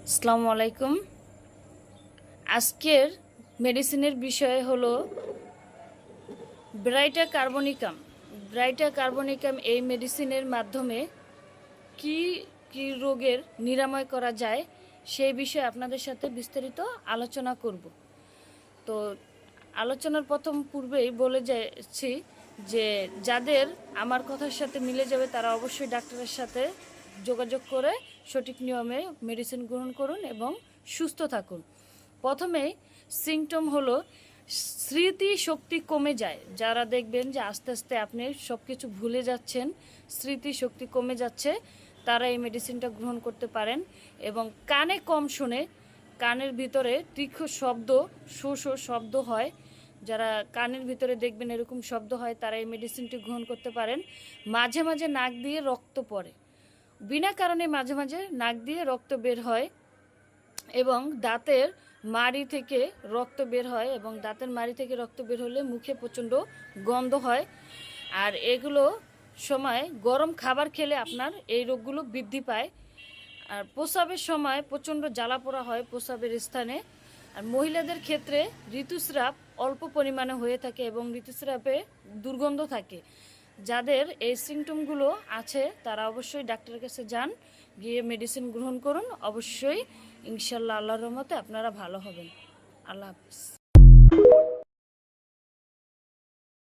আসসালামু আলাইকুম। আজকের মেডিসিনের বিষয় হলো ব্রাইটা কার্বনিকাম। ব্রাইটা কার্বনিকাম এই মেডিসিনের মাধ্যমে কি কি রোগের নিরাময় করা যায় সেই বিষয়ে আপনাদের সাথে বিস্তারিত আলোচনা করব। তো আলোচনার প্রথম পূর্বেই বলে যাচ্ছি যে যাদের আমার কথার সাথে মিলে যাবে তারা অবশ্যই ডাক্তারের সাথে যোগাযোগ করে সঠিক নিয়মে মেডিসিন গ্রহণ করুন এবং সুস্থ থাকুন। প্রথমে সিমটম হলো স্মৃতি শক্তি কমে যায়। যারা দেখবেন যে আস্তে আস্তে আপনি সব কিছু ভুলে যাচ্ছেন, স্মৃতি শক্তি কমে যাচ্ছে, তারা এই মেডিসিনটা গ্রহণ করতে পারেন। এবং কানে কম শুনে, কানের ভিতরে তীক্ষ্ণ শব্দ, শো শো শব্দ হয়, যারা কানের ভিতরে দেখবেন এরকম শব্দ হয় তারা এই মেডিসিনটি গ্রহণ করতে পারেন। মাঝে মাঝে নাক দিয়ে রক্ত পড়ে, বিনা কারণে মাঝে মাঝে নাক দিয়ে রক্ত বের হয় এবং দাঁতের মাড়ি থেকে রক্ত বের হয়, এবং দাঁতের মাড়ি থেকে রক্ত বের হলে মুখে প্রচণ্ড গন্ধ হয়। আর এগুলো সময় গরম খাবার খেলে আপনার এই রোগগুলো বৃদ্ধি পায়। আর প্রস্রাবের সময় প্রচণ্ড জ্বালা পোড়া হয় প্রস্রাবের স্থানে। আর মহিলাদের ক্ষেত্রে ঋতুস্রাব অল্প পরিমাণে হয়ে থাকে এবং ঋতুস্রাবে দুর্গন্ধ থাকে। যাদের এই সিমটমগুলো আছে তারা অবশ্যই ডাক্তারের কাছে যান, গিয়ে মেডিসিন গ্রহণ করুন। অবশ্যই ইনশাল্লাহ আল্লাহর রহমতে আপনারা ভালো হবেন। আল্লাহ হাফিজ।